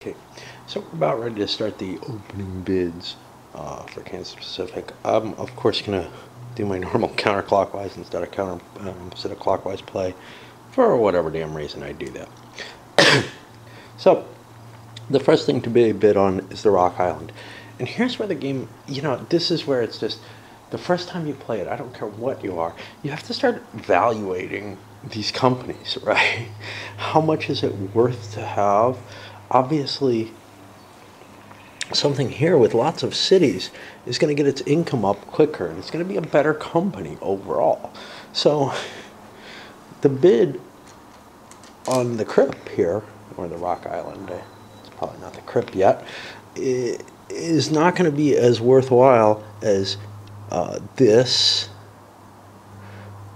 Okay, so we're about ready to start the opening bids for Kansas Pacific. I'm, of course, going to do my normal counterclockwise instead of clockwise play for whatever damn reason I do that. So, the first thing to be bid on is the Rock Island. And here's where the game, this is where it's just the first time you play it, I don't care what you are, you have to start evaluating these companies, right? How much is it worth to have? Obviously, something here with lots of cities is going to get its income up quicker, and it's going to be a better company overall. So the bid on the Crip here, or the Rock Island, it's probably not the Crip yet, is not going to be as worthwhile as this,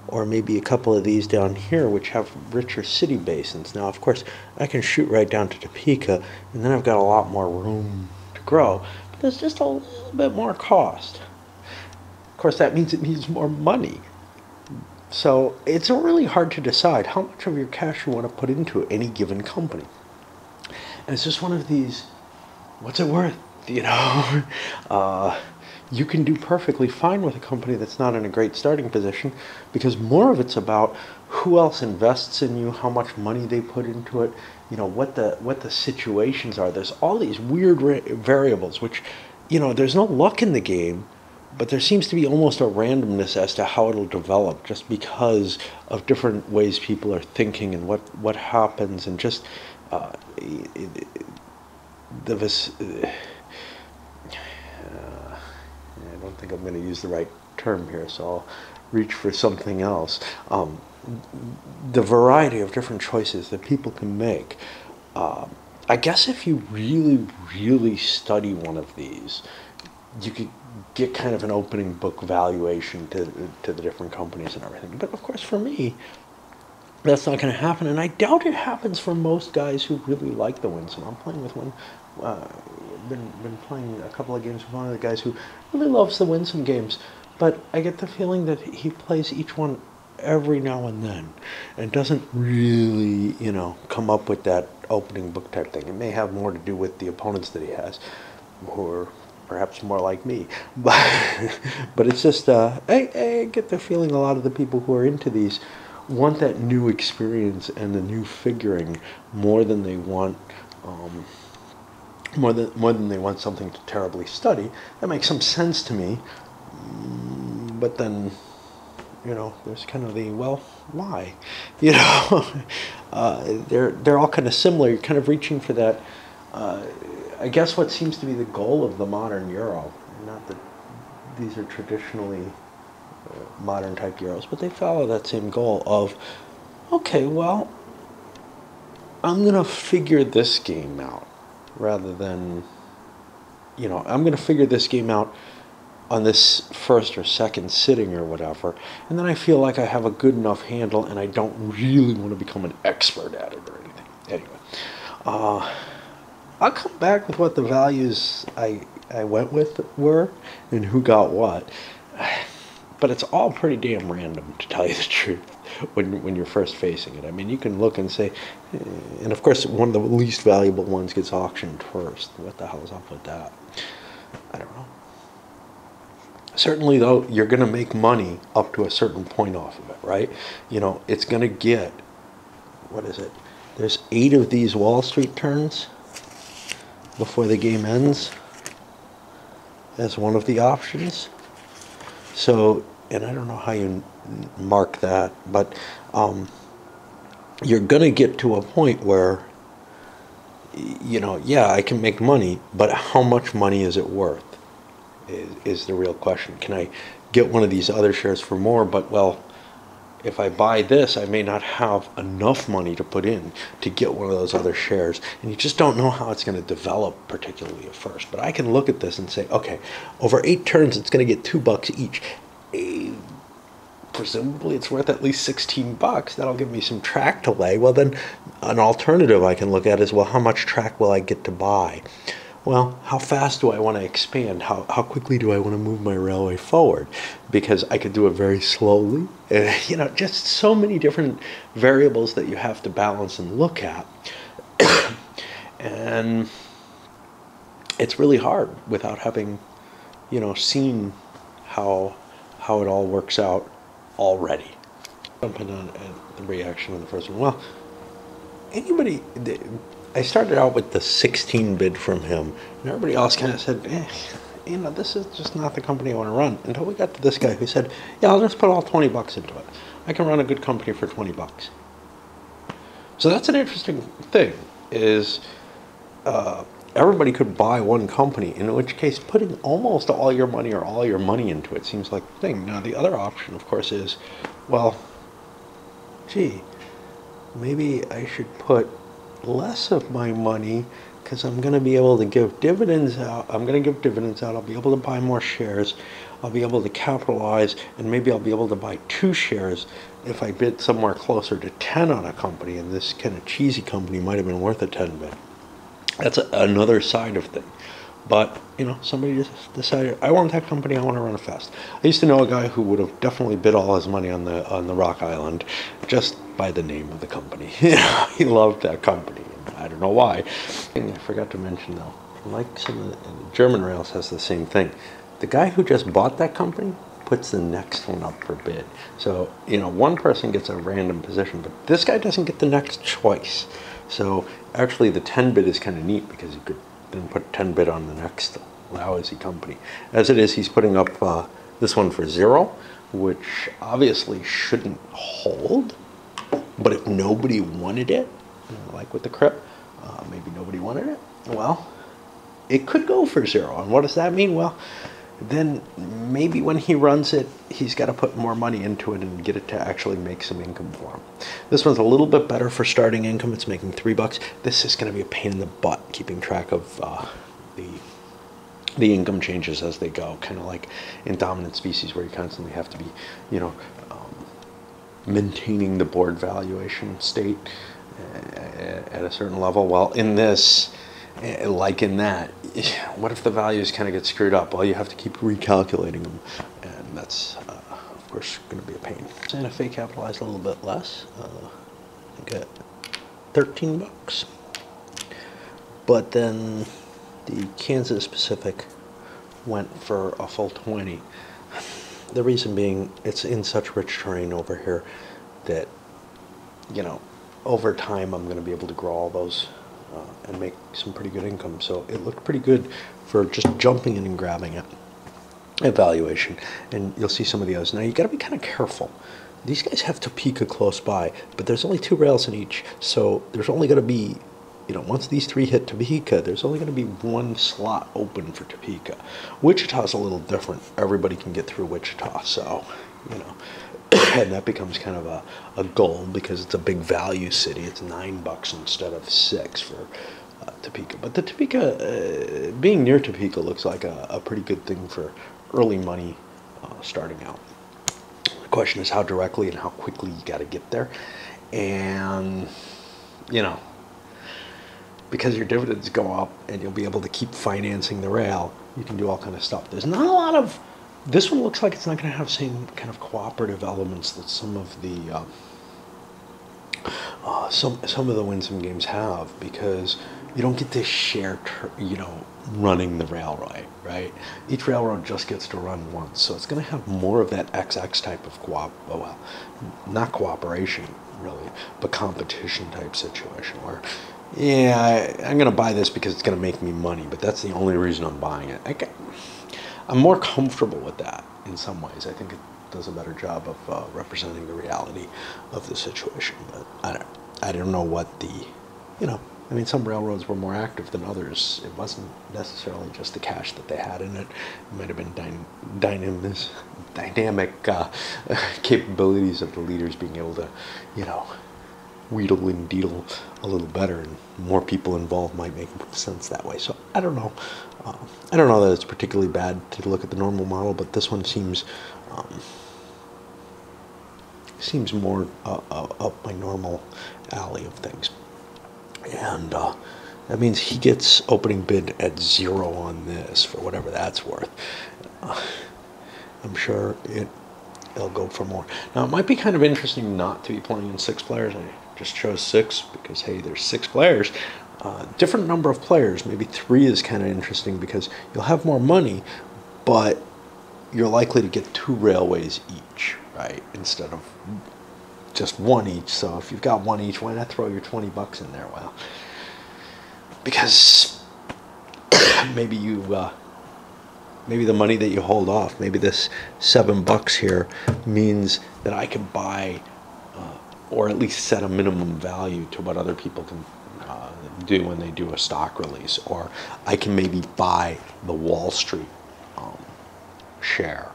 or maybe a couple of these down here, which have richer city basins. Now, of course, I can shoot right down to Topeka, and then I've got a lot more room to grow, but there's just a little bit more cost. Of course, that means it needs more money. So it's really hard to decide how much of your cash you want to put into any given company. And it's just one of these, what's it worth, you can do perfectly fine with a company that's not in a great starting position, because more of it's about who else invests in you, how much money they put into it, what the situations are. There's all these weird variables, which, there's no luck in the game, but there seems to be almost a randomness as to how it'll develop, just because of different ways people are thinking and what happens, and just I don't think I'm going to use the right term here, so I'll reach for something else. The variety of different choices that people can make. I guess if you really, really study one of these, you could get kind of an opening book valuation to the different companies and everything. But of course, for me, that's not going to happen, and I doubt it happens for most guys who really like the Winsome. I'm playing with one. Been playing a couple of games with one of the guys who really loves the Winsome games, but I get the feeling that he plays each one every now and then, and doesn't really, come up with that opening book type thing. It may have more to do with the opponents that he has, who are perhaps more like me, but it's just I get the feeling a lot of the people who are into these want that new experience and the new figuring more than they want. More than they want something to terribly study. That makes some sense to me. But then, there's kind of the, well, why? They're all kind of similar. You're kind of reaching for that. I guess what seems to be the goal of the modern Euro, not that these are traditionally modern type Euros, but they follow that same goal of, okay, well, I'm going to figure this game out. Rather than, I'm going to figure this game out on this first or second sitting or whatever, and then I feel like I have a good enough handle, and I don't really want to become an expert at it or anything. Anyway, I'll come back with what the values I went with were and who got what, but it's all pretty damn random, to tell you the truth. When you're first facing it, I mean, you can look and say, and of course, one of the least valuable ones gets auctioned first. What the hell's up with that? I don't know. Certainly, though, you're going to make money up to a certain point off of it, right? It's going to get, what is it? There's 8 of these Wall Street turns before the game ends as one of the options. So, and I don't know how you mark that, but you're going to get to a point where, yeah, I can make money, but how much money is it worth is the real question. Can I get one of these other shares for more? But, well, if I buy this, I may not have enough money to put in to get one of those other shares. And you just don't know how it's going to develop, particularly at first. But I can look at this and say, okay, over 8 turns, it's going to get $2 each. Presumably it's worth at least $16. That'll give me some track to lay. Well, then an alternative I can look at is, well, how much track will I get to buy? Well, how fast do I want to expand? How quickly do I want to move my railway forward? Because I could do it very slowly. Just so many different variables that you have to balance and look at. And it's really hard without having, seen how it all works out already. Jumping on at the reaction of the first one. Well, I started out with the 16 bid from him, and everybody else kind of said, this is just not the company I want to run. Until we got to this guy who said, yeah, I'll just put all 20 bucks into it. I can run a good company for 20 bucks. So that's an interesting thing, is everybody could buy one company, in which case putting almost all your money or all your money into it seems like the thing. Now, the other option, of course, is, well, gee, maybe I should put less of my money because I'm going to be able to give dividends out. I'm going to give dividends out. I'll be able to buy more shares. I'll be able to capitalize, and maybe I'll be able to buy 2 shares if I bid somewhere closer to 10 on a company, and this kind of cheesy company might have been worth a 10 bid. That's another side of thing. But, somebody just decided, I want that company, I want to run it fast. I used to know a guy who would have definitely bid all his money on the Rock Island just by the name of the company. He loved that company. I don't know why. And I forgot to mention, though, like some of the German Rails has the same thing. The guy who just bought that company puts the next one up for bid. So, one person gets a random position, but this guy doesn't get the next choice. So, actually, the 10 bid is kind of neat because you could then put 10 bid on the next lousy company. As it is, he's putting up this one for 0, which obviously shouldn't hold. But if nobody wanted it, like with the Crip, maybe nobody wanted it, well, it could go for 0. And what does that mean? Well, then maybe when he runs it, he's got to put more money into it and get it to actually make some income for him. This one's a little bit better for starting income. It's making $3. This is going to be a pain in the butt keeping track of the income changes as they go, kind of like in dominant species where you constantly have to be, maintaining the board valuation state at a certain level. Well, in this, like in that, what if the values kind of get screwed up? Well, you have to keep recalculating them, and that's, of course, going to be a pain. Santa Fe capitalized a little bit less. I think at $13. But then the Kansas Pacific went for a full 20. The reason being, it's in such rich terrain over here that, over time I'm going to be able to grow all those and make some pretty good income. So it looked pretty good for just jumping in and grabbing it. Evaluation, and you'll see some of the others. Now you got to be kind of careful. These guys have Topeka close by, but there's only 2 rails in each, so there's only going to be, once these 3 hit Topeka, there's only going to be 1 slot open for Topeka. Wichita's a little different. Everybody can get through Wichita, so, and that becomes kind of a goal because it's a big value city. It's $9 instead of $6 for Topeka. But the Topeka, being near Topeka looks like a pretty good thing for early money starting out. The question is how directly and how quickly you got to get there. And, because your dividends go up and you'll be able to keep financing the rail, you can do all kind of stuff. There's not a lot of, this one looks like it's not going to have the same kind of cooperative elements that some of the some of the Winsome games have, because you don't get this share, running the railroad, right? Each railroad just gets to run once, so it's going to have more of that XX type of not cooperation really, but competition type situation where, yeah, I'm going to buy this because it's going to make me money, but that's the only reason I'm buying it. I'm more comfortable with that in some ways. I think it does a better job of representing the reality of the situation, but I don't know what some railroads were more active than others. It wasn't necessarily just the cash that they had in it. It might have been dynamic capabilities of the leaders being able to, wheedle and deedle a little better, and more people involved might make sense that way. So I don't know. I don't know that it's particularly bad to look at the normal model, but this one seems more up my normal alley of things. And that means he gets opening bid at 0 on this, for whatever that's worth. I'm sure it'll go for more. Now, it might be kind of interesting not to be playing in 6 players. I just chose 6 because, hey, there's 6 players. different number of players. Maybe 3 is kind of interesting because you'll have more money, but you're likely to get 2 railways each, right? Instead of just 1 each. So if you've got 1 each, why not throw your 20 bucks in there? Well, because maybe maybe the money that you hold off, maybe this $7 here means that I can buy, or at least set a minimum value to what other people can do when they do a stock release, or I can maybe buy the Wall Street share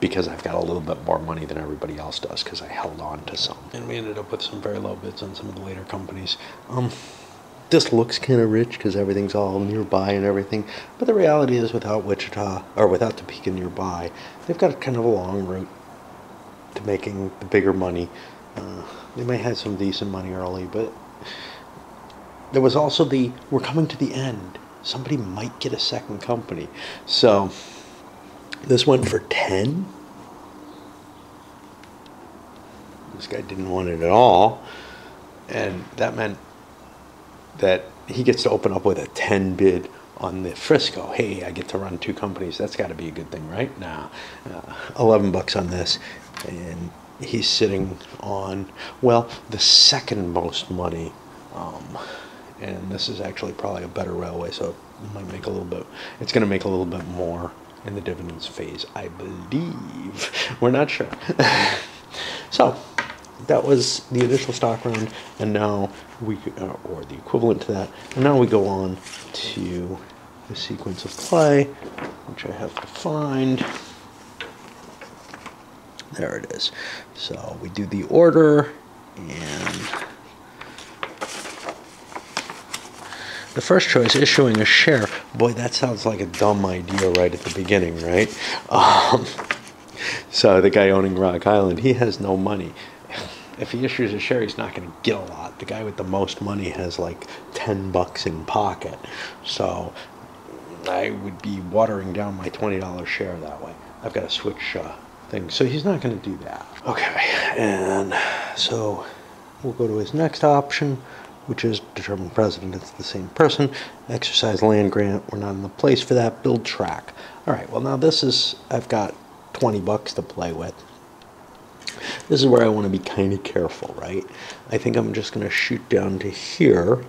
because I've got a little bit more money than everybody else does because I held on to some. And we ended up with some very low bids on some of the later companies. This looks kind of rich because everything's all nearby and everything, but the reality is without Wichita, or without Topeka nearby, they've got kind of a long route to making the bigger money. They might have some decent money early, but there was also we're coming to the end. Somebody might get a second company. So this went for 10. This guy didn't want it at all, and that meant that he gets to open up with a 10 bid on the Frisco. Hey, I get to run 2 companies. That's got to be a good thing, right? Nah, $11 on this, and he's sitting on, well, the second most money, and this is actually probably a better railway, so it might make a little bit, it's going to make a little bit more in the dividends phase, I believe. We're not sure. So that was the initial stock round, and now we, or the equivalent to that, and now we go on to the sequence of play, which I have to find. There it is. So we do the order, and the first choice, issuing a share. Boy, that sounds like a dumb idea right at the beginning, right? So the guy owning Rock Island, he has no money. If he issues a share, he's not going to get a lot. The guy with the most money has like $10 in pocket. So I would be watering down my $20 share that way. I've got to switch things. So he's not going to do that. Okay, and so we'll go to his next option, which is determine president. It's the same person. Exercise land grant. We're not in the place for that. Build track. All right, well, now this is, I've got $20 to play with. This is where I want to be kind of careful, right? I think I'm just going to shoot down to here,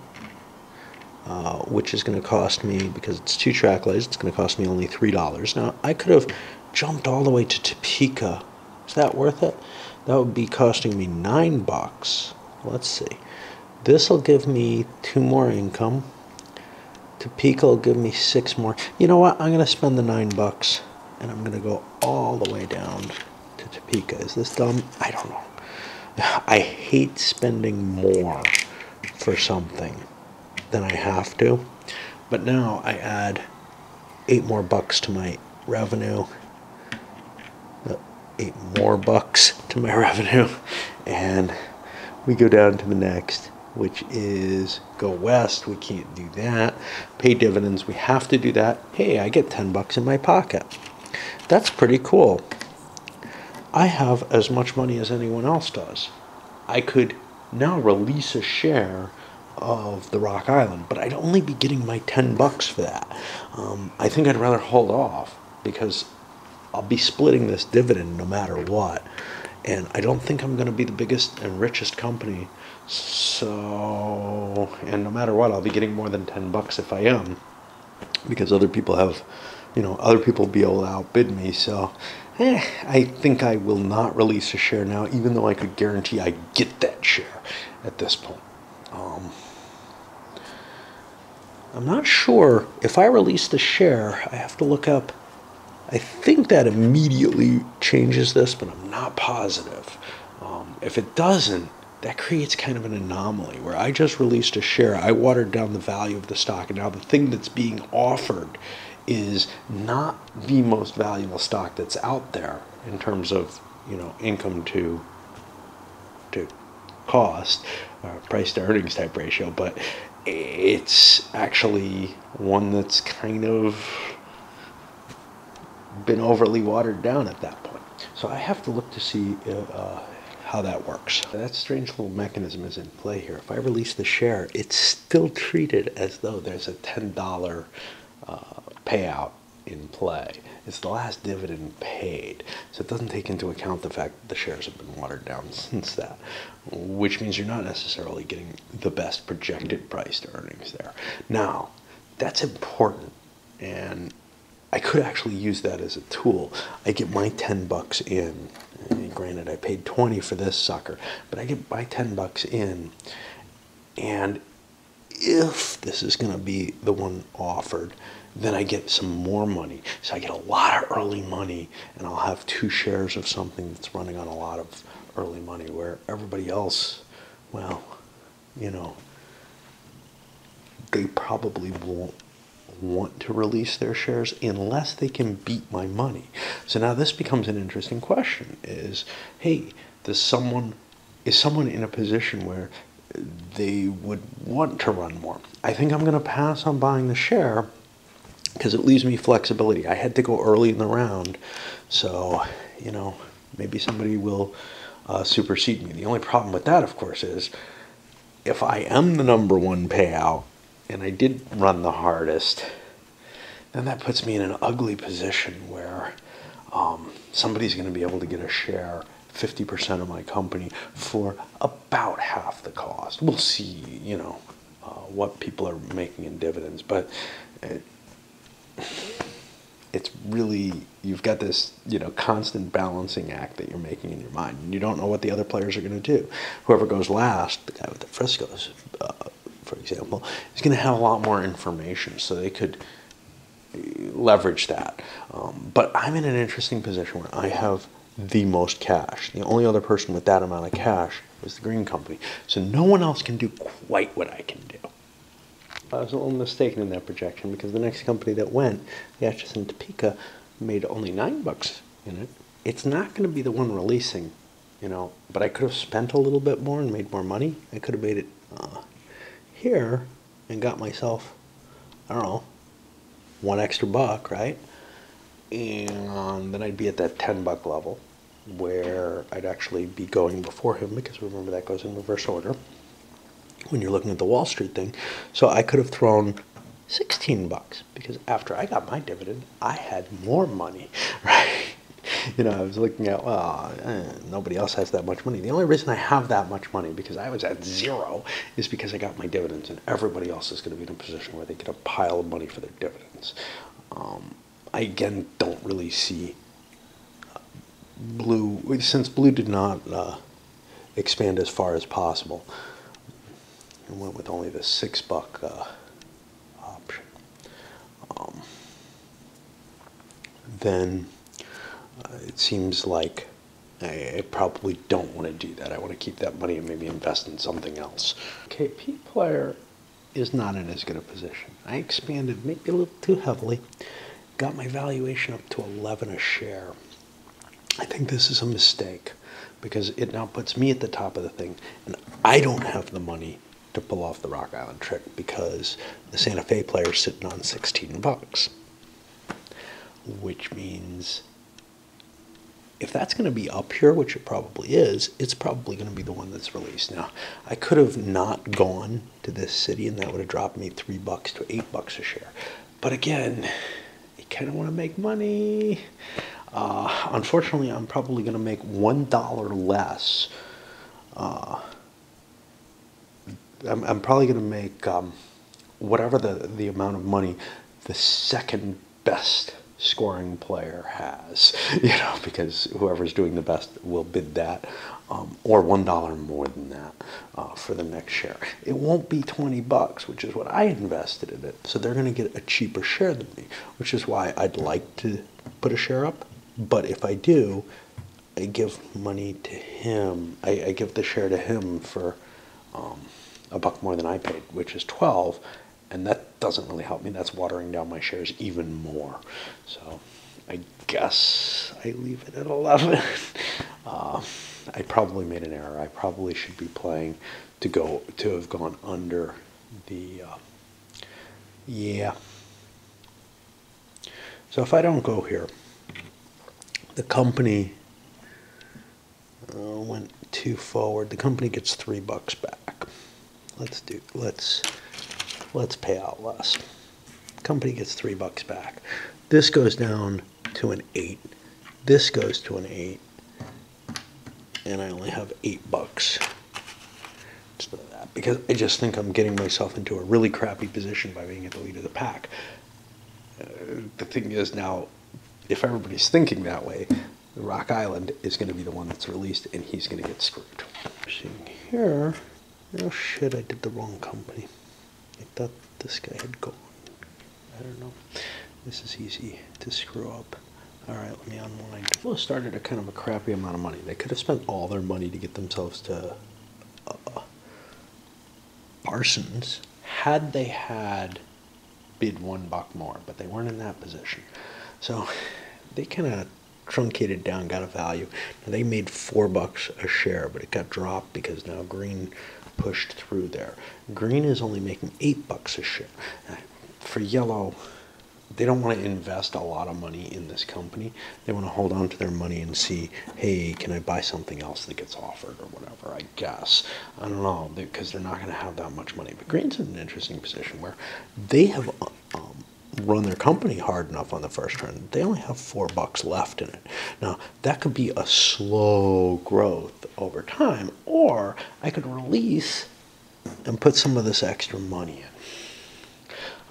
which is going to cost me, because it's 2 track lays, it's going to cost me only $3. Now, I could have jumped all the way to Topeka. Is that worth it? That would be costing me $9. Let's see. This will give me 2 more income. Topeka will give me 6 more. You know what? I'm going to spend the $9, and I'm going to go all the way down to Topeka. Is this dumb? I don't know. I hate spending more for something than I have to. But now I add 8 more bucks to my revenue. 8 more bucks to my revenue. And we go down to the next, which is go west. We can't do that. Pay dividends. We have to do that. Hey, I get $10 in my pocket. That's pretty cool. I have as much money as anyone else does. I could now release a share of the Rock Island, but I'd only be getting my $10 for that. I think I'd rather hold off because I'll be splitting this dividend no matter what. And I don't think I'm going to be the biggest and richest company. So, and no matter what, I'll be getting more than $10 if I am, because other people have, other people will be able to outbid me. So, I think I will not release a share now, even though I could guarantee I get that share at this point. I'm not sure if I release the share. I have to look up. I think that immediately changes this, but I'm not positive. If it doesn't, that creates kind of an anomaly where I just released a share, I watered down the value of the stock, and now the thing that's being offered is not the most valuable stock that's out there in terms of, income to cost, price to earnings type ratio, but it's actually one that's kind of been overly watered down at that point. So I have to look to see how that works. That strange little mechanism is in play here. If I release the share, it's still treated as though there's a $10 payout in play. It's the last dividend paid, so it doesn't take into account the fact that the shares have been watered down since that, which means you're not necessarily getting the best projected price to earnings there. Now, that's important, and I could actually use that as a tool. I get my $10 in, and granted I paid 20 for this sucker, but I get my $10 in, and if this is going to be the one offered, then I get some more money. So I get a lot of early money, and I'll have 2 shares of something that's running on a lot of early money, where everybody else, well, you know, they probably won't want to release their shares unless they can beat my money. So now this becomes an interesting question is, hey, is someone in a position where they would want to run more? I think I'm going to pass on buying the share because it leaves me flexibility. I had to go early in the round, so, you know, maybe somebody will supersede me. The only problem with that, of course, is if I am the #1 payout and I did run the hardest, then that puts me in an ugly position where somebody's going to be able to get a share, 50% of my company, for about half the cost. We'll see, you know, what people are making in dividends, but it's really, you've got this, you know, constant balancing act that you're making in your mind, and you don't know what the other players are going to do. Whoever goes last, the guy with the Friscos, for example, is going to have a lot more information, so they could leverage that. But I'm in an interesting position where I have the most cash. The only other person with that amount of cash was the green company, so no one else can do quite what I can do. I was a little mistaken in that projection, because the next company that went, the Atchison Topeka, made only $9 in it. It's not going to be the one releasing, you know, but I could have spent a little bit more and made more money. I could have made it here and got myself, I don't know, $1 extra, right? And then I'd be at that $10 level where I'd actually be going before him, because remember that goes in reverse order when you're looking at the Wall Street thing. So I could have thrown $16, because after I got my dividend, I had more money, right? You know, I was looking at, well, nobody else has that much money. The only reason I have that much money, because I was at 0, is because I got my dividends, and everybody else is going to be in a position where they get a pile of money for their dividends. I, again, don't really see Blue, since Blue did not expand as far as possible, and went with only the $6 option, then it seems like I probably don't want to do that. I want to keep that money and maybe invest in something else. KP Player is not in as good a position. I expanded maybe a little too heavily, got my valuation up to 11 a share. I think this is a mistake, because it now puts me at the top of the thing, and I don't have the money to pull off the Rock Island trick, because the Santa Fe Player is sitting on $16, which means if that's going to be up here, which it probably is, it's probably going to be the one that's released. Now, I could have not gone to this city, and that would have dropped me $3 to $8 a share. But again, you kind of want to make money. Unfortunately, I'm probably going to make $1 less. I'm probably going to make whatever the amount of money the second best scoring player has, you know, because whoever's doing the best will bid that, or $1 more than that for the next share. It won't be $20, which is what I invested in it, so they're going to get a cheaper share than me, which is why I'd like to put a share up. But if I do, I give money to him. I give the share to him for $1 more than I paid, which is 12, and that doesn't really help me. That's watering down my shares even more. So I guess I leave it at 11. I probably made an error. I probably should be playing to have gone under the yeah. So if I don't go here, the company went too forward. The company gets $3 back. Let's pay out less. Company gets $3 back. This goes down to an 8. This goes to an 8. And I only have $8 instead of that, because I just think I'm getting myself into a really crappy position by being at the lead of the pack. The thing is now, if everybody's thinking that way, the Rock Island is going to be the one that's released, and he's going to get screwed. Seeing here, oh shit, I did the wrong company. I thought this guy had gone. I don't know. This is easy to screw up. All right, let me unwind. Well, started at kind of a crappy amount of money. They could have spent all their money to get themselves to Parsons had they had bid $1 more, but they weren't in that position. So they kind of truncated down, got a value. Now they made $4 a share, but it got dropped because now Green pushed through there. Green is only making $8 a share. For Yellow, they don't want to invest a lot of money in this company. They want to hold on to their money and see, hey, can I buy something else that gets offered or whatever, I guess. I don't know, because they're not going to have that much money. But Green's in an interesting position where they have run their company hard enough on the first run. They only have $4 left in it. Now, that could be a slow growth over time, or I could release and put some of this extra money in.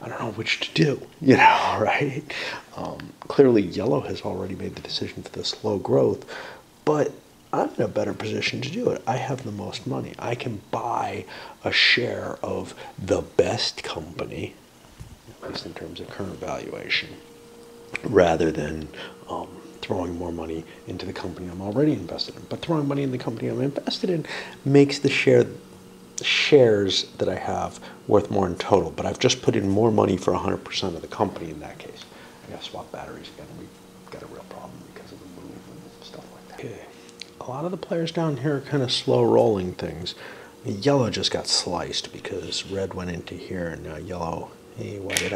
I don't know which to do, you know, right? Clearly, Yellow has already made the decision for the slow growth, but I'm in a better position to do it. I have the most money. I can buy a share of the best company, at least in terms of current valuation, rather than throwing more money into the company I'm already invested in. But throwing money in the company I'm invested in makes the shares that I have worth more in total, but I've just put in more money for 100% of the company in that case. I gotta swap batteries again. We've got a real problem because of the move and stuff like that. Okay. A lot of the players down here are kind of slow rolling things. Yellow just got sliced because red went into here, and now Yellow, hey, why did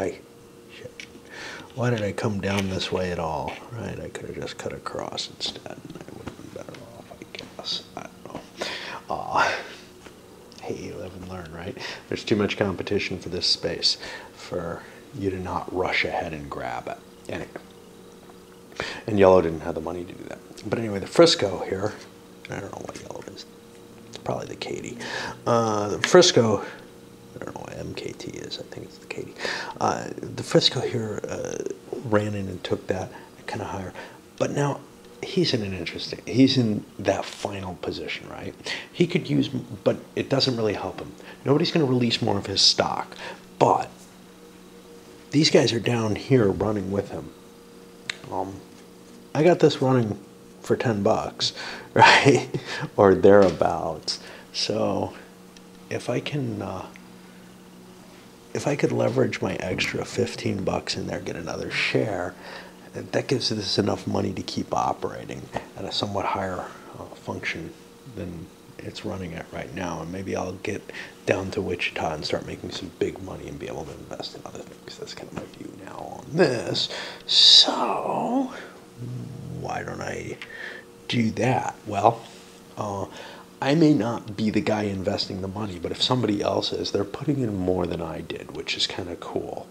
I come down this way at all? Right, I could have just cut across instead, and I would have been better off, I guess. I don't know. Hey, live and learn, right? There's too much competition for this space for you to not rush ahead and grab it. Anyway, and Yellow didn't have the money to do that. But anyway, the Frisco here, I don't know what Yellow is. It's probably the Katy. The Frisco, I don't know what MKT is. I think it's the Katy. The Frisco here ran in and took that kind of higher. But now, he's in that final position, right? He could use, but it doesn't really help him. Nobody's going to release more of his stock, but these guys are down here running with him. I got this running for $10, right? Or thereabouts. So if I can, if I could leverage my extra $15 in there, get another share, that gives us enough money to keep operating at a somewhat higher function than it's running at right now. And maybe I'll get down to Wichita and start making some big money and be able to invest in other things. That's kind of my view now on this. So why don't I do that? Well, I may not be the guy investing the money, but if somebody else is, they're putting in more than I did, which is kind of cool.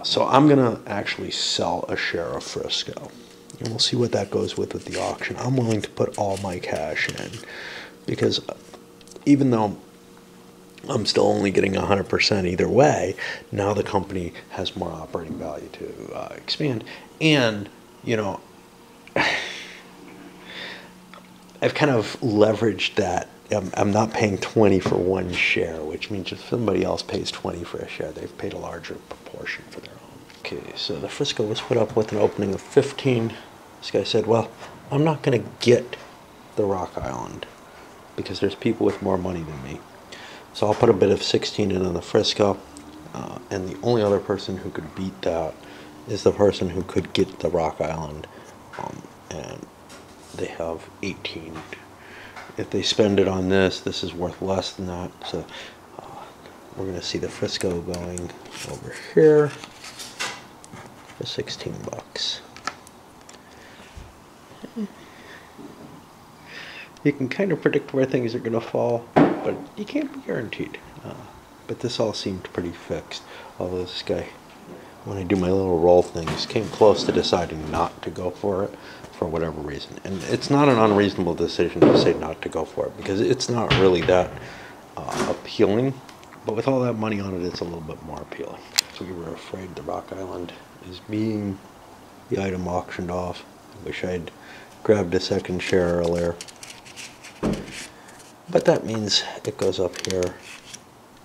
So I'm going to actually sell a share of Frisco, and we'll see what that goes with the auction. I'm willing to put all my cash in, because even though I'm still only getting 100% either way, now the company has more operating value to expand. And, you know, I've kind of leveraged that. I'm not paying 20 for one share, which means if somebody else pays 20 for a share, they've paid a larger proportion for their own. Okay, so the Frisco was put up with an opening of 15. This guy said, well, I'm not going to get the Rock Island because there's people with more money than me. So I'll put a bid of 16 in on the Frisco, and the only other person who could beat that is the person who could get the Rock Island, and they have 18. If they spend it on this, this is worth less than that. So we're going to see the Frisco going over here for $16. you can kind of predict where things are going to fall, but you can't be guaranteed. But this all seemed pretty fixed. Although this guy, when I do my little roll things, came close to deciding not to go for it for whatever reason. And it's not an unreasonable decision to say not to go for it, because it's not really that appealing. But with all that money on it, it's a little bit more appealing. So we were afraid the Rock Island is being the item auctioned off. I wish I'd grabbed a second share earlier. But that means it goes up here,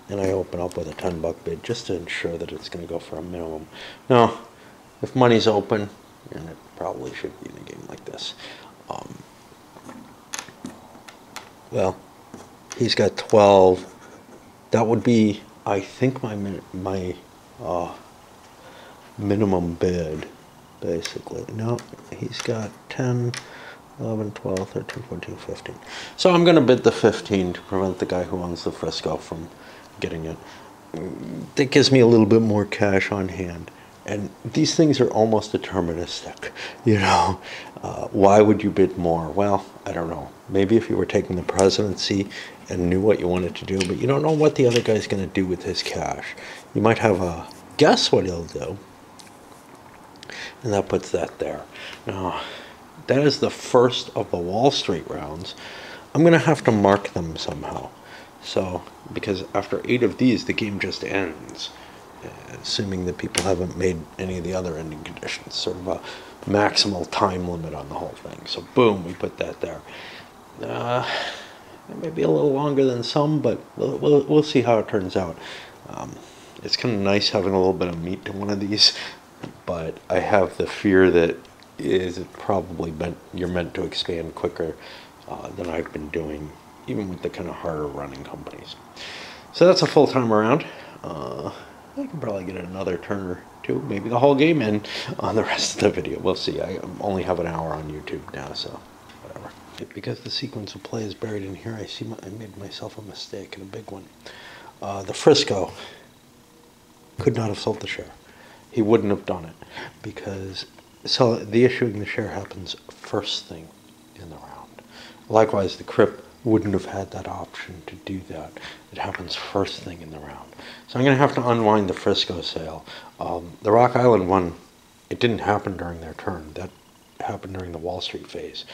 and I open up with a $10 bid just to ensure that it's going to go for a minimum. Now, if money's open, and it probably should be in a game like this, well, he's got 12. That would be, I think, my minimum bid, basically. No, he's got 10, 11, 12, 13, 14, 15. So I'm going to bid the 15 to prevent the guy who owns the Frisco from getting it. That gives me a little bit more cash on hand. And these things are almost deterministic, you know. Why would you bid more? Well, I don't know. Maybe if you were taking the presidency and knew what you wanted to do, but you don't know what the other guy's going to do with his cash. You might have a guess what he'll do, and that puts that there. Now, that is the first of the Wall Street rounds. I'm going to have to mark them somehow. So, because after 8 of these, the game just ends, assuming that people haven't made any of the other ending conditions. Sort of a maximal time limit on the whole thing. So, boom, we put that there. It may be a little longer than some, but we'll see how it turns out. It's kind of nice having a little bit of meat to one of these, but I have the fear that you're meant to expand quicker than I've been doing, even with the kind of harder running companies. So that's a full time around. I can probably get another turn or two, maybe the whole game in on the rest of the video. We'll see. I only have an hour on YouTube now, so whatever. Because the sequence of play is buried in here, I made myself a mistake, and a big one. The Frisco could not have sold the share. He wouldn't have done it, because so the issuing the share happens first thing in the round. Likewise, the Crip wouldn't have had that option to do that. It happens first thing in the round. So I'm going to have to unwind the Frisco sale. The Rock Island one, it didn't happen during their turn. That happened during the Wall Street phase.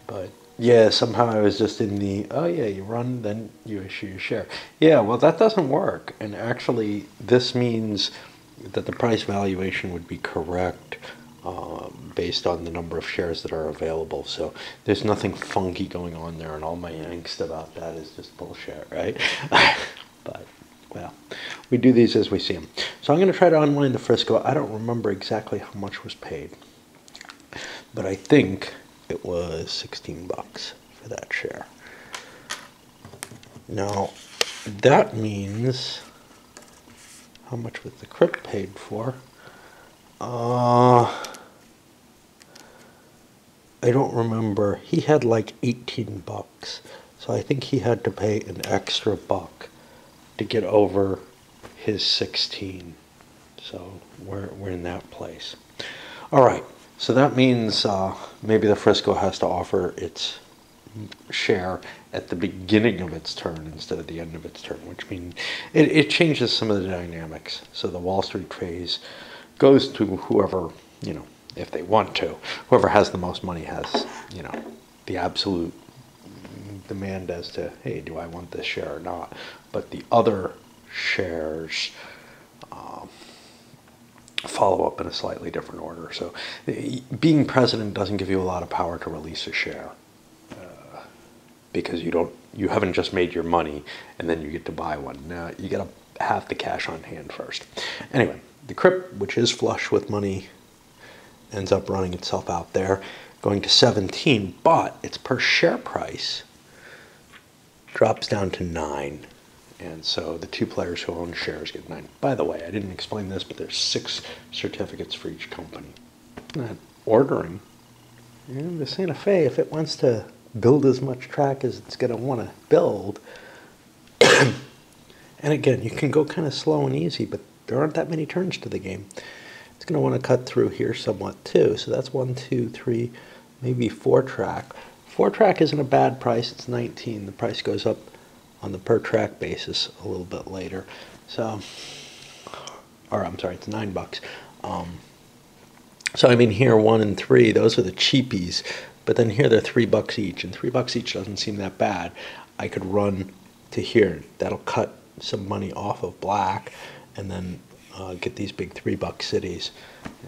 But yeah, somehow I was just in the, oh yeah, you run, then you issue your share. Yeah, well, that doesn't work. And actually, this means that the price valuation would be correct based on the number of shares that are available. So there's nothing funky going on there, and all my angst about that is just bullshit, right? But, well, we do these as we see them. So I'm going to try to unwind the Frisco. I don't remember exactly how much was paid, but I think it was $16 for that share. Now, that means, how much was the Crip paid for? I don't remember. He had like $18, so I think he had to pay an extra $1 to get over his 16. So we're in that place. All right. So that means maybe the Frisco has to offer its share at the beginning of its turn instead of the end of its turn, which means it changes some of the dynamics. So the Wall Street phase goes to whoever, you know, if they want to. Whoever has the most money has, you know, the absolute demand as to, hey, do I want this share or not? But the other shares follow up in a slightly different order. So being president doesn't give you a lot of power to release a share because you haven't just made your money and then you get to buy one. Now you got to have the cash on hand first. Anyway, the Crip, which is flush with money, ends up running itself out there, going to 17, but its per share price drops down to 9. And so the 2 players who own shares get 9. By the way, I didn't explain this, but there's 6 certificates for each company. Not ordering. You know, the Santa Fe, if it wants to build as much track as it's going to want to build, and again, you can go kind of slow and easy, but there aren't that many turns to the game. It's going to want to cut through here somewhat too. So that's 1, 2, 3, maybe 4-track. 4-track isn't a bad price. It's 19. The price goes up on the per track basis a little bit later. So, or I'm sorry, it's $9. So I mean, here 1 and 3, those are the cheapies, but then here they're $3 each, and $3 each doesn't seem that bad. I could run to here. That'll cut some money off of black, and then get these big $3 cities,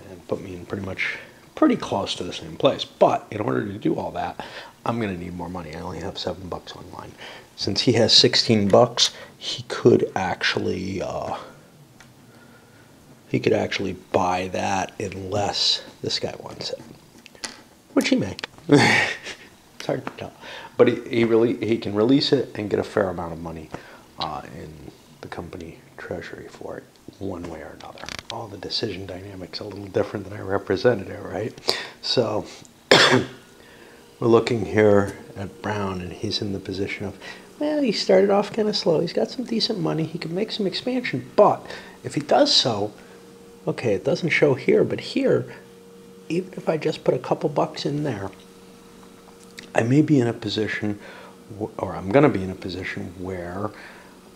and put me in pretty close to the same place. But in order to do all that, I'm going to need more money. I only have $7 online. Since he has $16, he could actually buy that unless this guy wants it, which he may. It's hard to tell, but he can release it and get a fair amount of money in the company treasury for it, one way or another. All the decision dynamics are a little different than I represented it, right? So we're looking here at Brown, and he's in the position of, well, he started off kind of slow. He's got some decent money. He can make some expansion, but if he does so, okay, it doesn't show here, but here, even if I just put a couple bucks in there, I may be in a position, or I'm going to be in a position where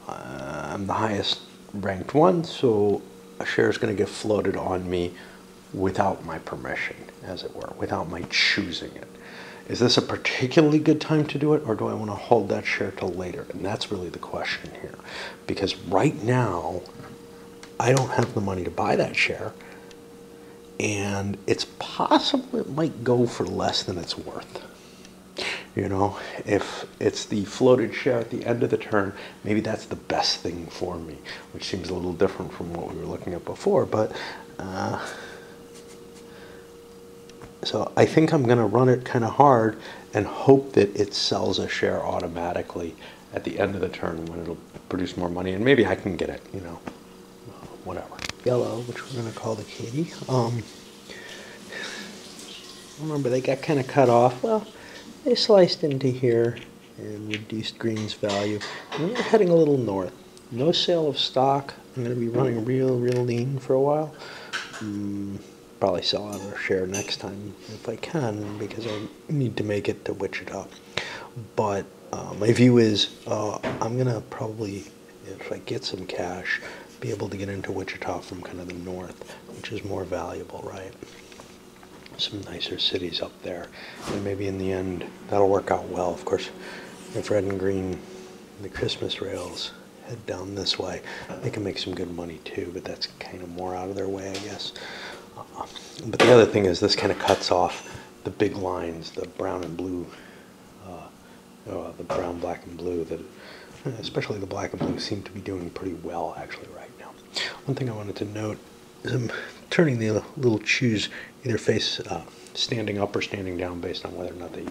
I'm the highest ranked one, so a share is going to get floated on me without my permission, as it were, without my choosing it. Is this a particularly good time to do it, or do I want to hold that share till later? And that's really the question here, because right now, I don't have the money to buy that share, and it's possible it might go for less than it's worth. You know, if it's the floated share at the end of the turn, maybe that's the best thing for me, which seems a little different from what we were looking at before. But so I think I'm going to run it kind of hard and hope that it sells a share automatically at the end of the turn when it'll produce more money, and maybe I can get it, you know. Whatever. Yellow, which we're going to call the Katie. Remember, they got kind of cut off. Well, they sliced into here and reduced green's value. And we're heading a little north. No sale of stock. I'm going to be running real lean for a while. Probably sell out of a share next time if I can, because I need to make it to Wichita. But my view is I'm going to probably, if I get some cash, be able to get into Wichita from kind of the north, which is more valuable, right? Some nicer cities up there, and maybe in the end that'll work out well. Of course, if red and green, the Christmas rails head down this way, they can make some good money too, but that's kind of more out of their way, I guess. But the other thing is this kind of cuts off the big lines, the brown and blue, the brown, black, and blue, that especially the black and blue seem to be doing pretty well actually right now. One thing I wanted to note is I'm turning the little chews either face standing up or standing down based on whether or not they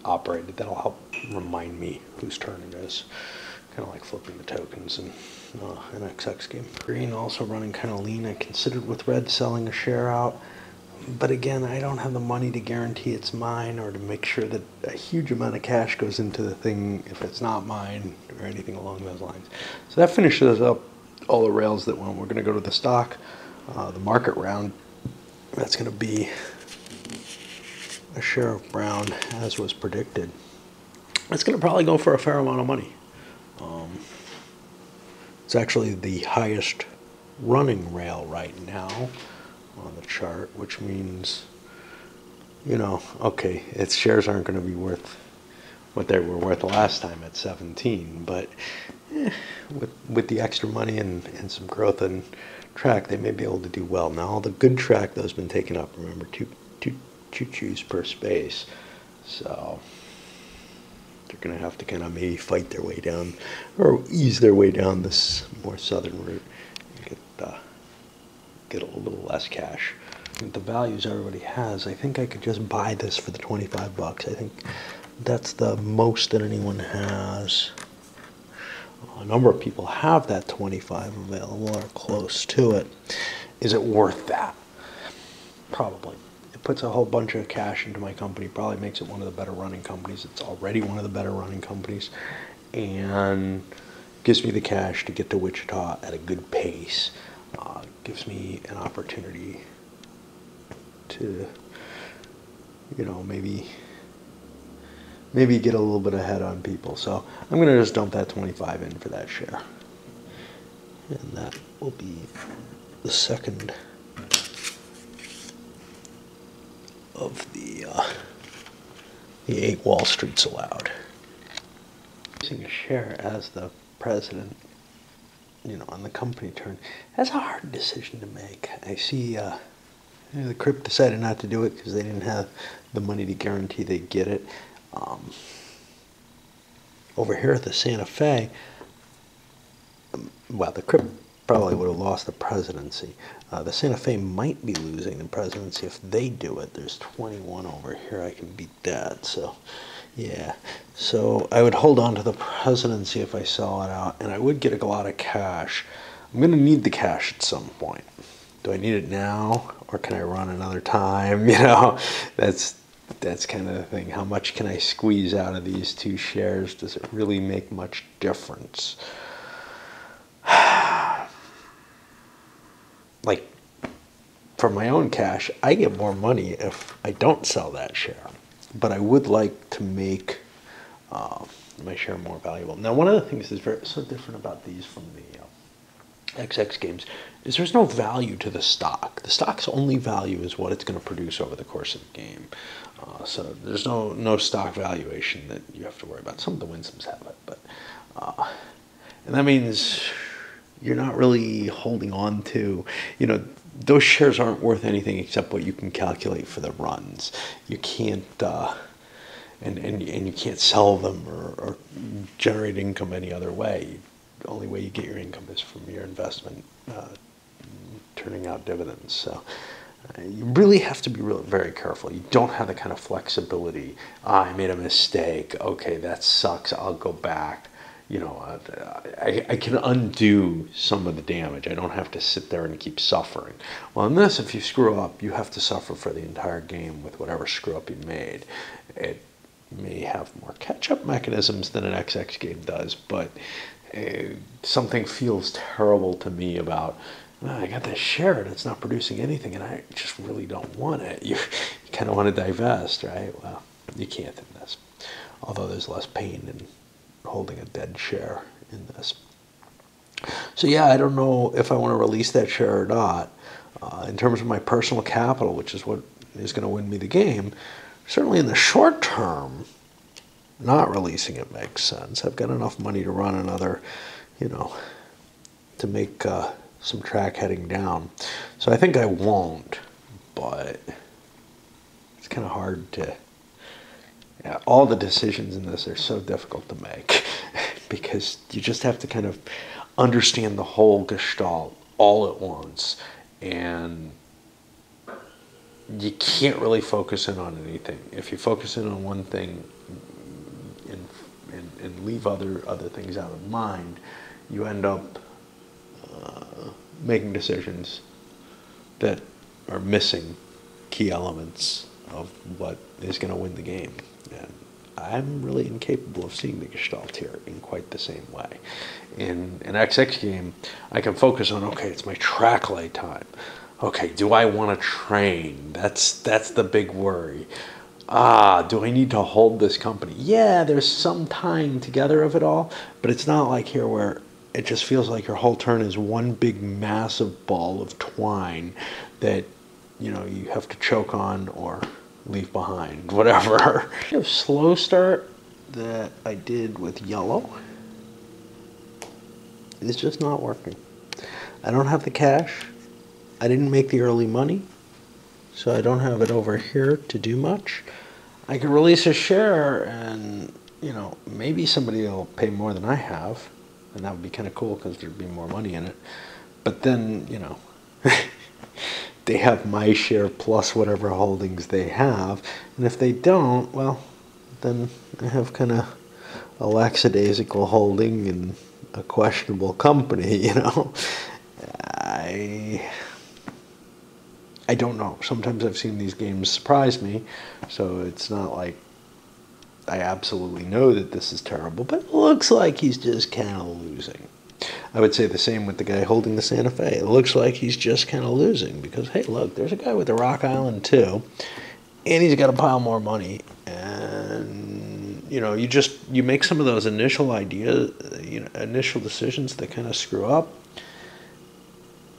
operated. That'll help remind me whose turn it is. Kind of like flipping the tokens in an XX game. Green also running kind of lean. I considered with red selling a share out, but again, I don't have the money to guarantee it's mine or to make sure that a huge amount of cash goes into the thing if it's not mine or anything along those lines. So that finishes up all the rails that went. We're going to go to the stock, the market round. That's going to be a share of Brown, as was predicted. It's going to probably go for a fair amount of money. It's actually the highest running rail right now on the chart, which means, you know, okay, its shares aren't going to be worth what they were worth last time at 17, but with the extra money and some growth in track, they may be able to do well. Now, all the good track, though, has been taken up. Remember, two choo-choos per space, so they're going to have to kind of maybe fight their way down or ease their way down this more southern route and get a little less cash. With the values everybody has, I think I could just buy this for the 25 bucks. I think that's the most that anyone has. A number of people have that 25 available or close to it. Is it worth that? Probably. It puts a whole bunch of cash into my company, probably makes it one of the better running companies. It's already one of the better running companies, and gives me the cash to get to Wichita at a good pace. Gives me an opportunity to you know, maybe get a little bit ahead on people. So I'm going to just dump that 25 in for that share. And that will be the second of the 8 Wall Streets allowed. Using a share as the president, you know, on the company turn, that's a hard decision to make. I see the Crip decided not to do it because they didn't have the money to guarantee they'd get it. Over here at the Santa Fe, well, the Crip probably would have lost the presidency. The Santa Fe might be losing the presidency if they do it. There's 21 over here. I can beat that. So, yeah. So I would hold on to the presidency if I sell it out, and I would get a lot of cash. I'm going to need the cash at some point. Do I need it now, or can I run another time? You know, that's kind of the thing. How much can I squeeze out of these 2 shares? Does it really make much difference? Like, for my own cash, I get more money if I don't sell that share. But I would like to make my share more valuable. Now, one of the things that's so different about these from the XX games is there's no value to the stock. The stock's only value is what it's going to produce over the course of the game. So there's no stock valuation that you have to worry about. Some of the Winsoms have it, but and that means you're not really holding on to, you know, those shares aren't worth anything except what you can calculate for the runs. You can't and you can't sell them or generate income any other way. The only way you get your income is from your investment turning out dividends. So you really have to be very careful. You don't have the kind of flexibility. I made a mistake. Okay, that sucks. I'll go back. You know, I can undo some of the damage. I don't have to sit there and keep suffering. Well, in this, if you screw up, you have to suffer for the entire game with whatever screw up you made. It may have more catch-up mechanisms than an XX game does, but something feels terrible to me about, I got this share and it's not producing anything and I just really don't want it. You kind of want to divest, right? Well, you can't in this. Although there's less pain in holding a dead share in this. So yeah, I don't know if I want to release that share or not. In terms of my personal capital, which is what is going to win me the game, certainly in the short term, not releasing it makes sense. I've got enough money to run another, you know, to make some track heading down. So I think I won't, but it's kind of hard to, yeah, all the decisions in this are so difficult to make because you just have to kind of understand the whole gestalt all at once, and you can't really focus in on anything. If you focus in on one thing and leave other things out of mind, you end up making decisions that are missing key elements of what is going to win the game. And I'm really incapable of seeing the gestalt here in quite the same way. In an XX game, I can focus on, okay, it's my track lay time. Okay, do I want to train? That's the big worry. Do I need to hold this company? Yeah, there's some tying together of it all, but it's not like here where it just feels like your whole turn is one big massive ball of twine that, you know, you have to choke on or leave behind, whatever. The slow start that I did with yellow is just not working. I don't have the cash. I didn't make the early money, so I don't have it over here to do much. I could release a share and, you know, maybe somebody will pay more than I have, and that would be kind of cool because there'd be more money in it. But then, you know, they have my share plus whatever holdings they have, and if they don't, well, then I have kind of a lackadaisical holding in a questionable company, you know. I don't know. Sometimes I've seen these games surprise me, so it's not like I absolutely know that this is terrible, but it looks like he's just kind of losing. I would say the same with the guy holding the Santa Fe. It looks like he's just kind of losing because, hey, look, there's a guy with the Rock Island too, and he's got a pile more money. And, you know, you make some of those initial ideas, initial decisions that kind of screw up,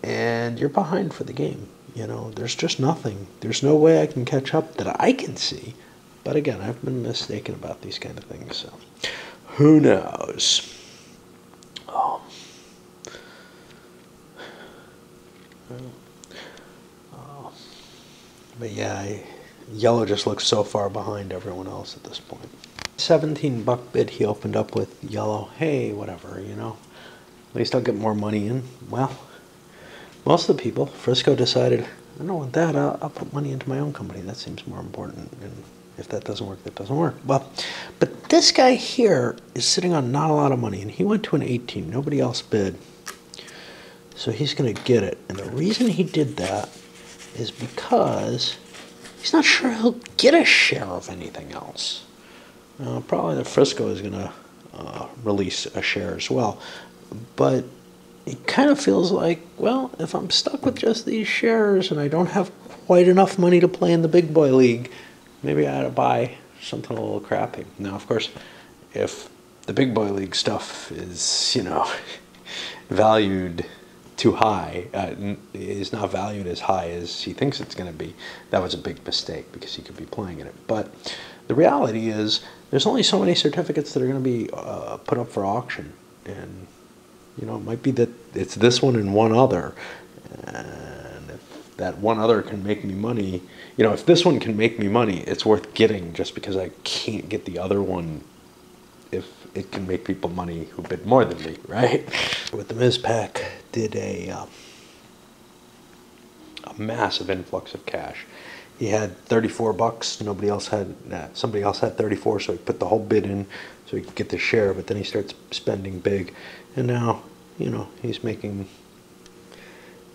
and you're behind for the game. You know, there's just nothing. There's no way I can catch up that I can see. But again, I've been mistaken about these kind of things, so who knows? But yeah, yellow just looks so far behind everyone else at this point. $17 bid he opened up with yellow. Hey, whatever, you know. At least I'll get more money in. Well, most of the people, Frisco decided, I don't want that. I'll put money into my own company. That seems more important. And if that doesn't work, that doesn't work. Well, but this guy here is sitting on not a lot of money, and he went to an 18. Nobody else bid. So he's going to get it. And the reason he did that is because he's not sure he'll get a share of anything else. Probably the Frisco is going to release a share as well. But it kind of feels like, well, if I'm stuck with just these shares and I don't have quite enough money to play in the big boy league, maybe I ought to buy something a little crappy. Now, of course, if the big boy league stuff is, you know, valued too high, is not valued as high as he thinks it's going to be, that was a big mistake because he could be playing in it. But the reality is there's only so many certificates that are going to be put up for auction. And, you know, it might be that it's this one and one other. And if that one other can make me money, you know, if this one can make me money, it's worth getting just because I can't get the other one if it can make people money who bid more than me, right? With the Miz pack, did a massive influx of cash. He had $34. Nobody else had. Somebody else had 34, so he put the whole bid in so he could get the share. But then he starts spending big, and now, you know, he's making.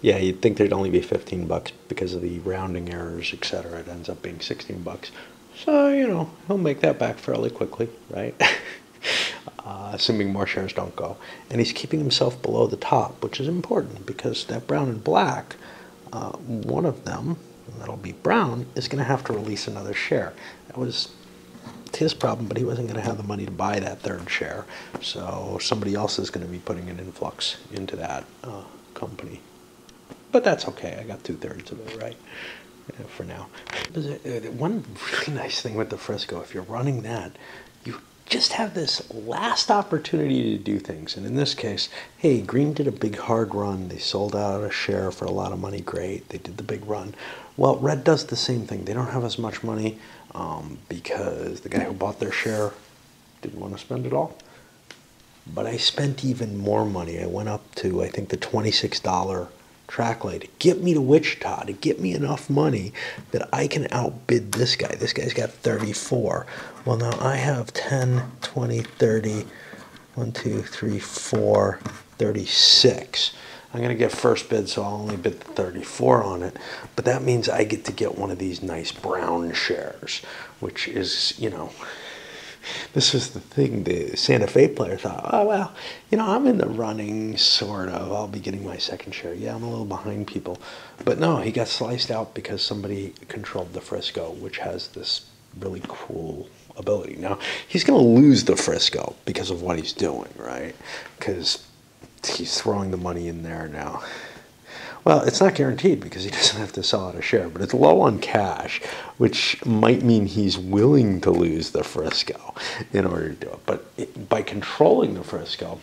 Yeah, you'd think there'd only be $15 because of the rounding errors, etc. It ends up being $16. So, you know, he'll make that back fairly quickly, right? Assuming more shares don't go. And he's keeping himself below the top, which is important because that brown and black, one of them, that'll be brown, is going to have to release another share. That was his problem, but he wasn't going to have the money to buy that third share. So somebody else is going to be putting an influx into that company. But that's okay. I got 2/3 of it, right? For now. One really nice thing with the Frisco, if you're running that, you just have this last opportunity to do things. And in this case, hey, green did a big hard run. They sold out a share for a lot of money. Great. They did the big run. Well, red does the same thing. They don't have as much money because the guy who bought their share didn't want to spend it all. But I spent even more money. I went up to, I think, the $26 track lay to get me to Wichita, to get me enough money that I can outbid this guy. This guy's got 34. Well, now I have 10, 20, 30, 1, 2, 3, 4, 36. I'm going to get first bid, so I'll only bid the 34 on it. But that means I get to get one of these nice brown shares, which is, you know, this is the thing. The Santa Fe player thought, oh, well, you know, I'm in the running, sort of. I'll be getting my second share. Yeah, I'm a little behind people. But no, he got sliced out because somebody controlled the Frisco, which has this really cool ability. Now, he's going to lose the Frisco because of what he's doing, right? Because he's throwing the money in there now. Well, it's not guaranteed because he doesn't have to sell out a share, but it's low on cash, which might mean he's willing to lose the Frisco in order to do it. But by controlling the Frisco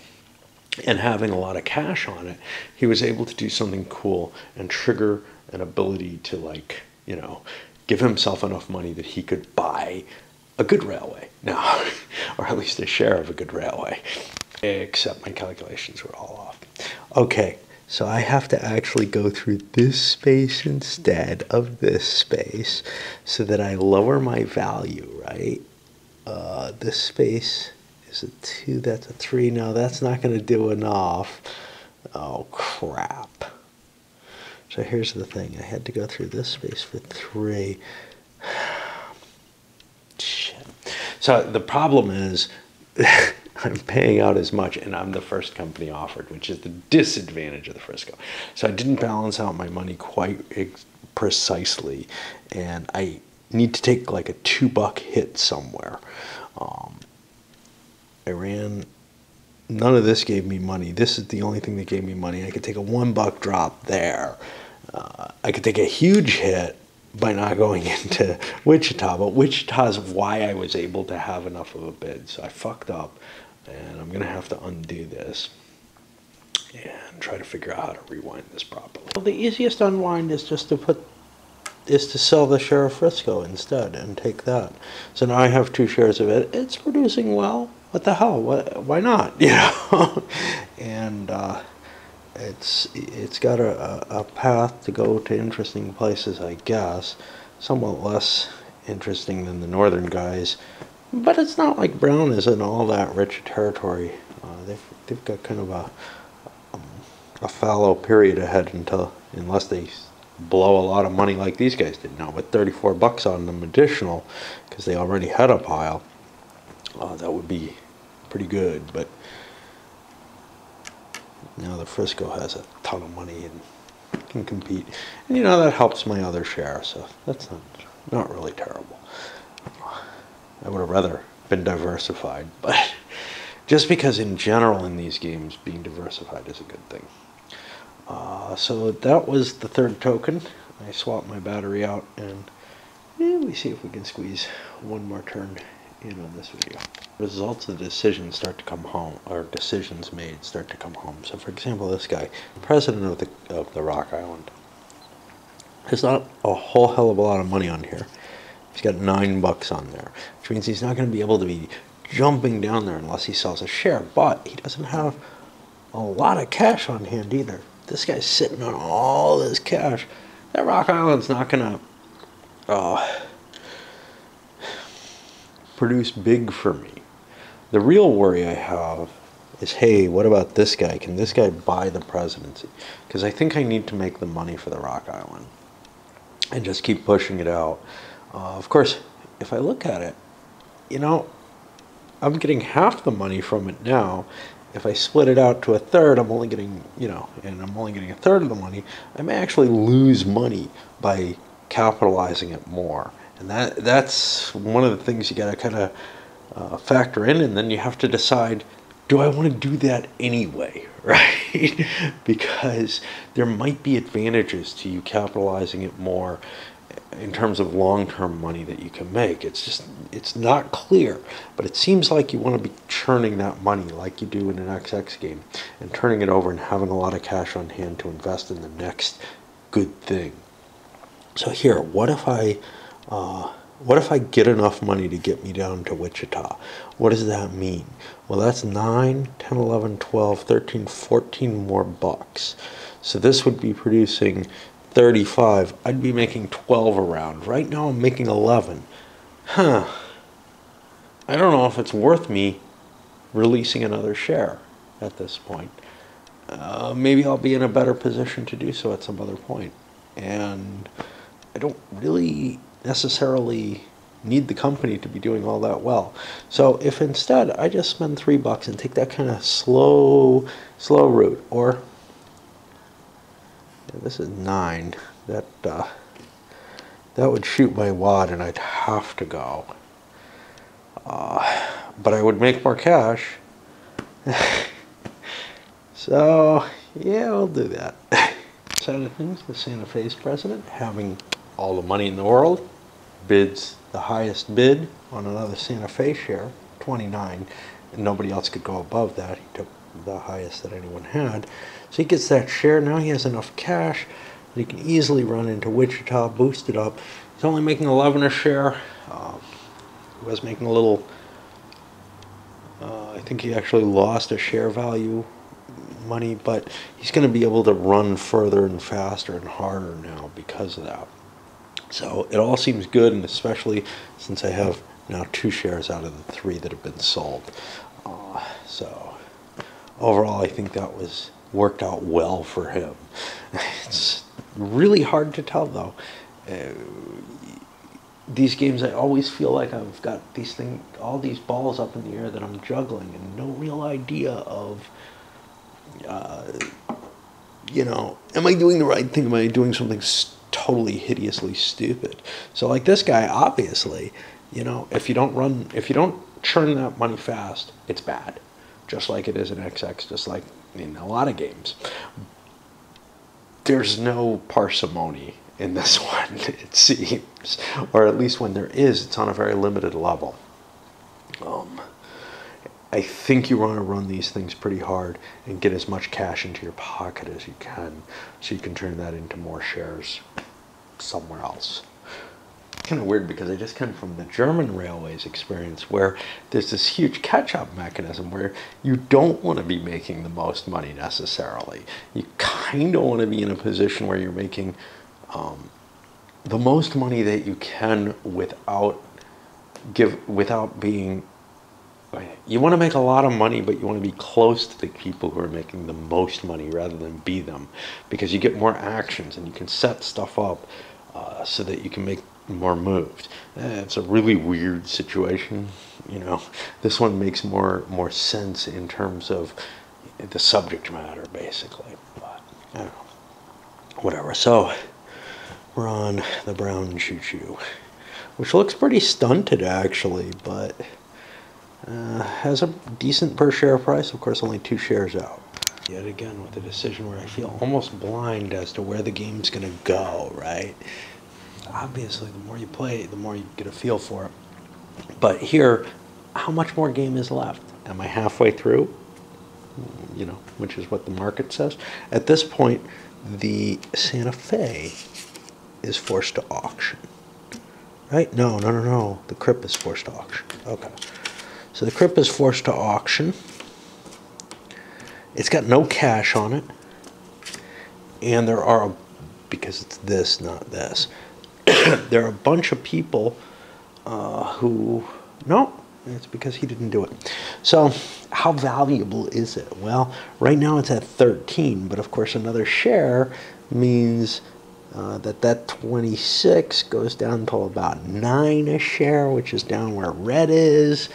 and having a lot of cash on it, he was able to do something cool and trigger an ability to, like, you know, give himself enough money that he could buy a good railway now, or at least a share of a good railway. Except my calculations were all off. Okay. So I have to actually go through this space instead of this space so that I lower my value, right? This space is a 2, that's a 3. No, that's not going to do enough. Oh, crap. So here's the thing. I had to go through this space for 3. Shit. So the problem is I'm paying out as much, and I'm the first company offered, which is the disadvantage of the Frisco. So I didn't balance out my money quite precisely, and I need to take like a $2 hit somewhere. I ran. None of this gave me money. This is the only thing that gave me money. I could take a $1 drop there. I could take a huge hit by not going into Wichita, but Wichita is why I was able to have enough of a bid. So I fucked up, and I'm gonna have to undo this and try to figure out how to rewind this properly. Well, the easiest unwind is just to sell the share of Frisco instead and take that. So now I have 2 shares of it. It's producing well. What the hell? Why not? You know, and it's got a path to go to interesting places, I guess. Somewhat less interesting than the northern guys, but it's not like Brown is in all that rich territory. They've got kind of a fallow period ahead unless they blow a lot of money like these guys did now. With $34 on them additional, because they already had a pile, that would be pretty good. But now the Frisco has a ton of money and can compete, and you know that helps my other share, so that's not really terrible. I would have rather been diversified, but just because in general in these games being diversified is a good thing. So that was the third token. I swapped my battery out, and we see if we can squeeze one more turn in on this video. Results of the decisions start to come home, or decisions made start to come home. So for example, this guy, president of the Rock Island, there's not a whole hell of a lot of money on here. He's got $9 on there, which means he's not going to be able to be jumping down there unless he sells a share, but he doesn't have a lot of cash on hand either. This guy's sitting on all this cash. That Rock Island's not going to produce big for me. The real worry I have is, hey, what about this guy? Can this guy buy the presidency? Because I think I need to make the money for the Rock Island and just keep pushing it out. Of course, if I look at it, you know, I'm getting half the money from it now. If I split it out to a third, I'm only getting, and I'm only getting a third of the money. I may actually lose money by capitalizing it more. And that's one of the things you got to kind of factor in, and then you have to decide, do I want to do that anyway, right? Because there might be advantages to you capitalizing it more in terms of long-term money that you can make. It's not clear, but it seems like you want to be churning that money like you do in an XX game and turning it over and having a lot of cash on hand to invest in the next good thing. So here, what if I get enough money to get me down to Wichita? What does that mean? Well, that's 9, 10, 11, 12, 13, 14 more bucks. So this would be producing 35. I'd be making 12 around. Right now I'm making 11. I don't know if it's worth me releasing another share at this point. Maybe I'll be in a better position to do so at some other point. And I don't really necessarily need the company to be doing all that well. So if instead I just spend $3 and take that kind of slow route, or this is 9, that would shoot my wad and I'd have to go. But I would make more cash. So yeah, I'll do that. Side of things, the Santa Fe's president, having all the money in the world, bids the highest bid on another Santa Fe share, 29, and nobody else could go above that. He took the highest that anyone had. So he gets that share. Now he has enough cash that he can easily run into Wichita, boost it up. He's only making 11 a share. He was making a little, I think he actually lost a share value money, but he's going to be able to run further and faster and harder now because of that. So it all seems good, and especially since I have now 2 shares out of the 3 that have been sold. So overall, I think that worked out well for him. It's really hard to tell, though. These games, I always feel like I've got all these balls up in the air that I'm juggling, and no real idea of, am I doing the right thing? Am I doing something totally hideously stupid. So like this guy, obviously, you know, if you don't churn that money fast, it's bad. Just like it is in XX, just like in a lot of games. There's no parsimony in this one, it seems. Or at least when there is, it's on a very limited level. I think you want to run these things pretty hard and get as much cash into your pocket as you can, so you can turn that into more shares somewhere else. It's kind of weird because I just come from the German railways experience, where there's this huge catch-up mechanism where you don't want to be making the most money necessarily. You kind of want to be in a position where you're making the most money that you can without being. You want to make a lot of money, but you want to be close to the people who are making the most money rather than be them, because you get more actions and you can set stuff up so that you can make more moves. It's a really weird situation, you know. This one makes more sense in terms of the subject matter, basically. But I don't know. Whatever. So we're on the brown choo-choo, which looks pretty stunted actually, but has a decent per share price. Of course, only 2 shares out. Yet again, with a decision where I feel almost blind as to where the game's going to go, right? Obviously, the more you play, the more you get a feel for it. But here, how much more game is left? Am I halfway through? You know, which is what the market says. At this point, the Santa Fe is forced to auction. Right? No. The Crip is forced to auction. Okay. So the Crip is forced to auction. It's got no cash on it. And there are, because it's this, not this, there are a bunch of people who, no, it's because he didn't do it. So how valuable is it? Well, right now it's at 13, but of course another share means that 26 goes down to about 9 a share, which is down where red is.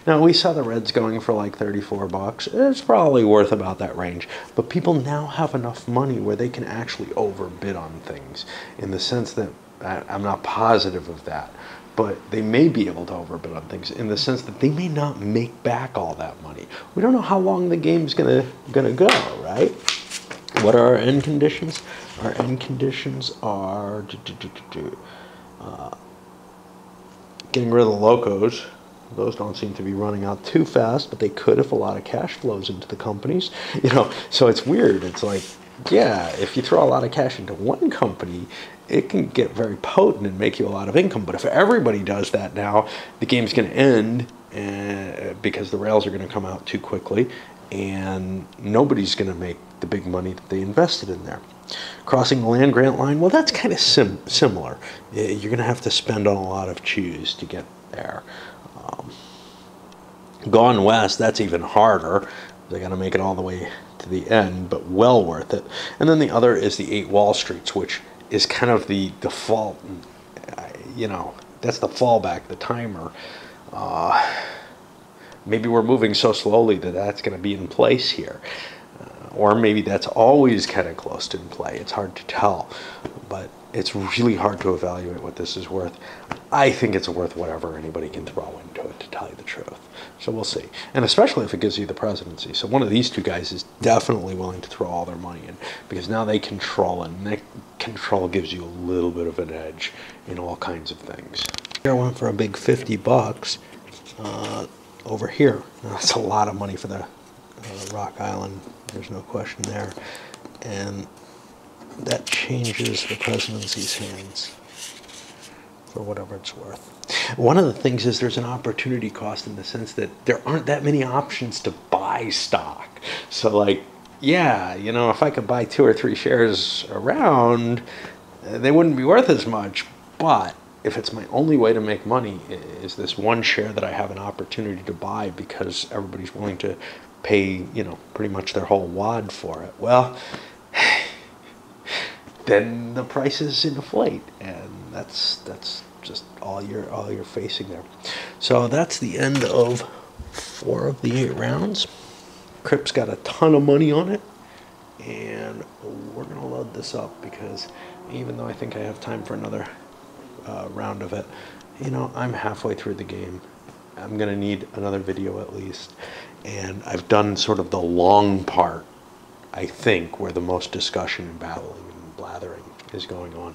Now we saw the reds going for like 34 bucks. It's probably worth about that range, but people now have enough money where they can actually overbid on things, in the sense that I'm not positive of that, but they may be able to overbid on things in the sense that they may not make back all that money. We don't know how long the game's gonna go, right? What are our end conditions? Our end conditions are getting rid of the locos. Those don't seem to be running out too fast, but they could if a lot of cash flows into the companies. You know, so it's weird. It's like, yeah, if you throw a lot of cash into one company, it can get very potent and make you a lot of income. But if everybody does that now, the game's going to end because the rails are going to come out too quickly, and nobody's going to make the big money that they invested in there. Crossing the land grant line, well, that's kind of similar. You're going to have to spend on a lot of chews to get there. Gone West, that's even harder. They got to make it all the way to the end, but well worth it. And then the other is the 8 Wall Streets, which is kind of the default, you know, that's the fallback, the timer. Maybe we're moving so slowly that that's going to be in place here. Or maybe that's always kind of close to in play. It's hard to tell, but it's really hard to evaluate what this is worth. I think it's worth whatever anybody can throw into it, to tell you the truth. So we'll see. And especially if it gives you the presidency. So one of these two guys is definitely willing to throw all their money in, because now they control it, and that control gives you a little bit of an edge in all kinds of things. Here I went for a big 50 bucks over here. Now, that's a lot of money for the Rock Island. There's no question there. And that changes the presidency's hands for whatever it's worth. One of the things is there's an opportunity cost, in the sense that there aren't that many options to buy stock. So like, yeah, you know, if I could buy 2 or 3 shares around, they wouldn't be worth as much. But if it's my only way to make money is this one share that I have an opportunity to buy because everybody's willing to pay, you know, pretty much their whole wad for it, well, then the prices inflate, and that's just all you're facing there. So that's the end of 4 of the 8 rounds. Crip's got a ton of money on it. and we're going to load this up because even though I think I have time for another round of it, you know, I'm halfway through the game. I'm going to need another video at least, and I've done sort of the long part, I think, where the most discussion and babbling and blathering is going on.